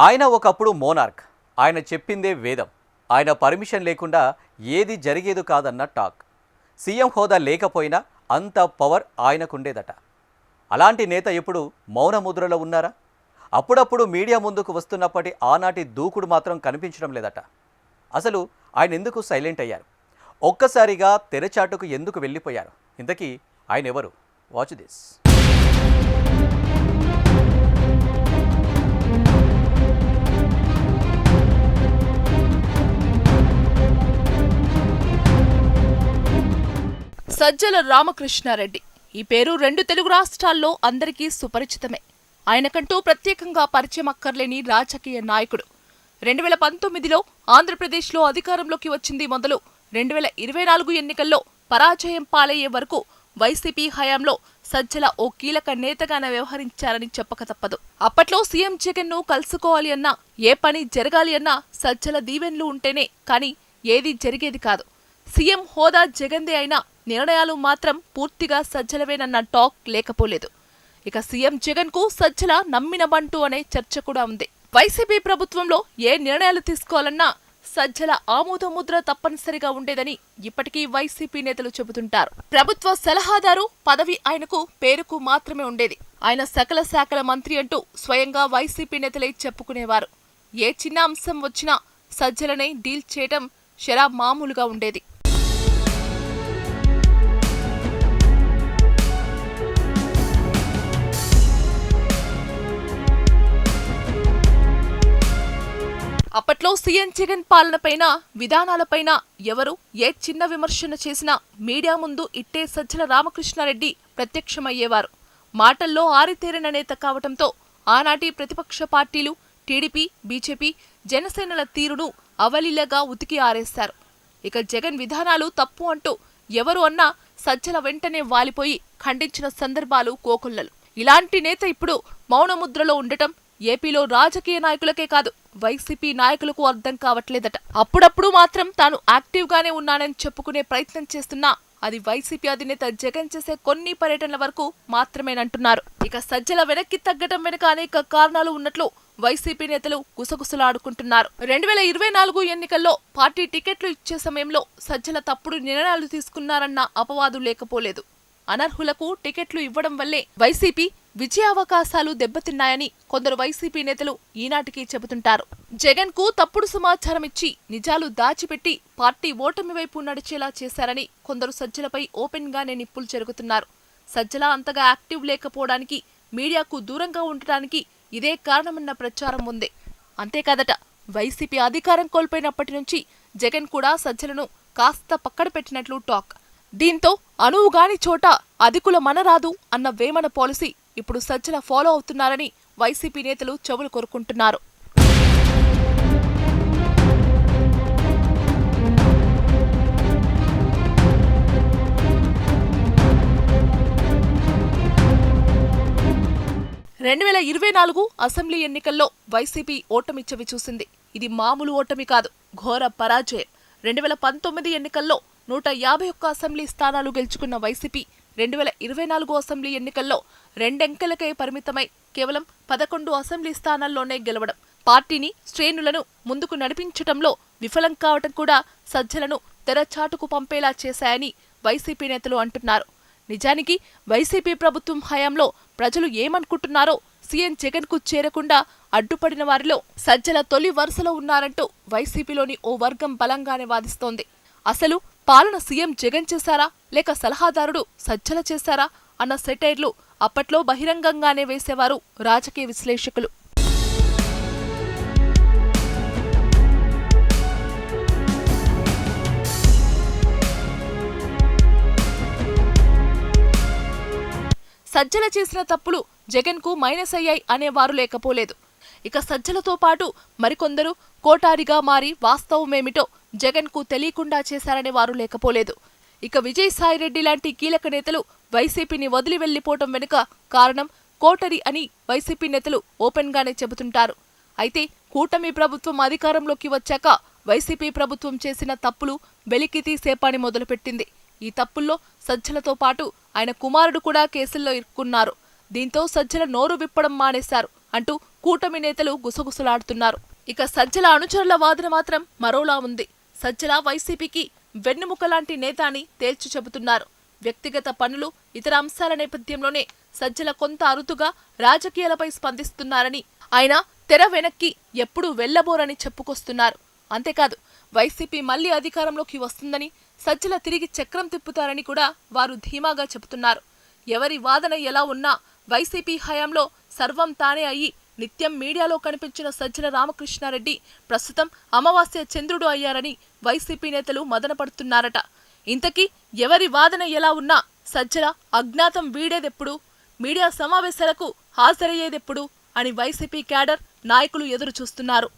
ఆయన ఒకప్పుడు మోనార్క్. ఆయన చెప్పిందే వేదం. ఆయన పర్మిషన్ లేకుండా ఏది జరిగేది కాదన్న టాక్. సీఎం హోదా లేకపోయినా అంత పవర్ ఆయనకుండేదట. అలాంటి నేత ఇప్పుడు మౌన ముద్రలో ఉన్నారా? అప్పుడప్పుడు మీడియా ముందుకు వస్తున్నప్పటి ఆనాటి దూకుడు మాత్రం కనిపించడం లేదట. అసలు ఆయన ఎందుకు సైలెంట్ అయ్యారు? ఒక్కసారిగా తెరచాటుకు ఎందుకు వెళ్ళిపోయారు? ఇంతకీ ఆయన ఎవరు? Watch this. సజ్జల రామకృష్ణారెడ్డి. ఈ పేరు రెండు తెలుగు రాష్ట్రాల్లో అందరికీ సుపరిచితమే. ఆయనకంటూ ప్రత్యేకంగా పరిచయం అక్కర్లేని రాజకీయ నాయకుడు. 2019లో ఆంధ్రప్రదేశ్లో అధికారంలోకి వచ్చింది మొదలు 2024 ఎన్నికల్లో పరాజయం పాలయ్యే వరకు వైసీపీ హయాంలో సజ్జల ఓ కీలక నేతగానే వ్యవహరించారని చెప్పక తప్పదు. అప్పట్లో సీఎం జగన్ ను కలుసుకోవాలి అన్నా, ఏ పని జరగాలి అన్నా సజ్జల దీవెన్లు ఉంటేనే కానీ ఏదీ జరిగేది కాదు. సీఎం హోదా జగన్దే అయినా నిర్ణయాలు మాత్రం పూర్తిగా సజ్జలవేనన్న టాక్ లేకపోలేదు. ఇక సీఎం జగన్ కు సజ్జల నమ్మిన బంటు అనే చర్చ కూడా ఉంది. వైసీపీ ప్రభుత్వంలో ఏ నిర్ణయాలు తీసుకోవాలన్నా సజ్జల ఆమోద ముద్ర తప్పనిసరిగా ఉండేదని ఇప్పటికీ వైసీపీ నేతలు చెబుతుంటారు. ప్రభుత్వ సలహాదారు పదవి ఆయనకు పేరుకు మాత్రమే ఉండేది. ఆయన సకల శాఖల మంత్రి అంటూ స్వయంగా వైసీపీ నేతలే చెప్పుకునేవారు. ఏ చిన్న అంశం వచ్చినా సజ్జలనే డీల్ చేయటం శరా మామూలుగా ఉండేది. అప్పట్లో సీఎం జగన్ పాలనపైన, విధానాలపైన ఎవరు ఏ చిన్న విమర్శన చేసినా మీడియా ముందు ఇట్టే సజ్జల రామకృష్ణారెడ్డి ప్రత్యక్షమయ్యేవారు. మాటల్లో ఆరితేరిన నేత కావటంతో ఆనాటి ప్రతిపక్ష పార్టీలు టీడీపీ, బీజేపీ, జనసేనల తీరును అవలీలగా ఉతికి ఆరేశారు. ఇక జగన్ విధానాలు తప్పు అంటూ ఎవరు అన్నా సజ్జల వెంటనే వాలిపోయి ఖండించిన సందర్భాలు కోకొల్లలు. ఇలాంటి నేత ఇప్పుడు మౌనముద్రలో ఉండటం ఏపీలో రాజకీయ నాయకులకే కాదు, వైసీపీ నాయకులకు అర్థం కావట్లేదట. అప్పుడప్పుడు మాత్రం తాను యాక్టివ్ గానే ఉన్నానని చెప్పుకునే ప్రయత్నం చేస్తున్నా అది వైసీపీ అధినేత జగన్ చేసే కొన్ని పర్యటనల వరకు మాత్రమేనంటున్నారు. ఇక సజ్జల వెనక్కి తగ్గటం వెనుక అనేక కారణాలు ఉన్నట్లు వైసీపీ నేతలు గుసగుసలాడుకుంటున్నారు. 2024 ఎన్నికల్లో పార్టీ టికెట్లు ఇచ్చే సమయంలో సజ్జల తప్పుడు నిర్ణయాలు తీసుకున్నారన్న అపవాదు లేకపోలేదు. అనర్హులకు టికెట్లు ఇవ్వడం వల్లే వైసీపీ విజయావకాశాలు దెబ్బతిన్నాయని కొందరు వైసీపీ నేతలు ఈనాటికి చెబుతుంటారు. జగన్ కు తప్పుడు సమాచారం ఇచ్చి నిజాలు దాచిపెట్టి పార్టీ ఓటమి వైపు నడిచేలా చేశారని కొందరు సజ్జలపై ఓపెన్ గానే నిప్పులు చెరుగుతున్నారు. సజ్జల అంతగా యాక్టివ్ లేకపోవడానికి, మీడియాకు దూరంగా ఉండటానికి ఇదే కారణమన్న ప్రచారం ఉంది. అంతేకాదట, వైసీపీ అధికారం కోల్పోయినప్పటి నుంచి జగన్ కూడా సజ్జలను కాస్త పక్కన పెట్టినట్లు టాక్. దీంతో అనువుగాని చోట అధికుల మనరాదు అన్న వేమన పాలసీ ఇప్పుడు సజ్జల ఫాలో అవుతున్నారని వైసీపీ నేతలు చెవులు కొరుకుంటున్నారు. అసెంబ్లీ ఎన్నికల్లో వైసీపీ ఓటమి చవి చూసింది. ఇది మామూలు ఓటమి కాదు, ఘోర పరాజయం. 2019 ఎన్నికల్లో 151 అసెంబ్లీ స్థానాలు గెలుచుకున్న వైసీపీ 2024 అసెంబ్లీ ఎన్నికల్లో రెండెంకెలకే పరిమితమై కేవలం 11 అసెంబ్లీ స్థానాల్లోనే గెలవడం, పార్టీని, శ్రేణులను ముందుకు నడిపించటంలో విఫలం కావటం కూడా సజ్జలను తెరచాటుకు పంపేలా చేశాయని వైసీపీ నేతలు అంటున్నారు. నిజానికి వైసీపీ ప్రభుత్వం హయాంలో ప్రజలు ఏమనుకుంటున్నారో సీఎం జగన్ కు చేరకుండా అడ్డుపడిన వారిలో సజ్జల తొలి వరుసలో ఉన్నారంటూ వైసీపీలోని ఓ వర్గం బలంగానే వాదిస్తోంది. అసలు పాలన సీఎం జగన్ చేశారా లేక సలహాదారుడు సజ్జల చేశారా అన్న సెటైర్లు అప్పట్లో బహిరంగంగానే వేసేవారు రాజకీయ విశ్లేషకులు. సజ్జల చేసిన తప్పులు జగన్ కు మైనస్ అయ్యాయి అనేవారు లేకపోలేదు. ఇక సజ్జలతో పాటు మరికొందరు కోటారిగా మారి వాస్తవమేమిటో జగన్ కు తెలియకుండా చేశారనే వారు లేకపోలేదు. ఇక విజయసాయిరెడ్డి లాంటి కీలక నేతలు వైసీపీని వదిలి వెళ్లిపోవటం వెనుక కారణం కోటరి అని వైసీపీ నేతలు ఓపెన్ గానే చెబుతుంటారు. అయితే కూటమి ప్రభుత్వం అధికారంలోకి వచ్చాక వైసీపీ ప్రభుత్వం చేసిన తప్పులు వెలికి తీసే పని మొదలుపెట్టింది. ఈ తప్పుల్లో సజ్జలతో పాటు ఆయన కుమారుడు కూడా కేసుల్లో ఇరుక్కున్నారు. దీంతో సజ్జల నోరు విప్పడం మానేశారు. అంటూ కూటమి నేతలు గుసగుసలాడుతున్నారు. ఇక సజ్జల అనుచరుల వాదన మాత్రం మరోలా ఉంది. సజ్జల వైసీపీకి వెన్నెముక లాంటి నేత అని తేల్చి చెబుతున్నారు. వ్యక్తిగత పనులు, ఇతర అంశాల నేపథ్యంలోనే సజ్జల కొంత అరుదుగా రాజకీయాలపై స్పందిస్తున్నారని, ఆయన తెర వెనక్కి ఎప్పుడూ వెళ్లబోరని చెప్పుకొస్తున్నారు. అంతేకాదు, వైసీపీ మళ్లీ అధికారంలోకి వస్తుందని, సజ్జల తిరిగి చక్రం తిప్పుతారని కూడా వారు ధీమాగా చెబుతున్నారు. ఎవరి వాదన ఎలా ఉన్నా వైసీపీ హయాంలో సర్వం తానే అయ్యి నిత్యం మీడియాలో కనిపించిన సజ్జల రామకృష్ణారెడ్డి ప్రస్తుతం అమావాస్య చంద్రుడు అయ్యారని వైసీపీ నేతలు మదనపడుతున్నారట. ఇంతకీ ఎవరి వాదన ఎలా ఉన్నా సజ్జల అజ్ఞాతం వీడేదెప్పుడు, మీడియా సమావేశాలకు హాజరయ్యేదెప్పుడు అని వైసీపీ క్యాడర్ నాయకులు ఎదురు చూస్తున్నారు.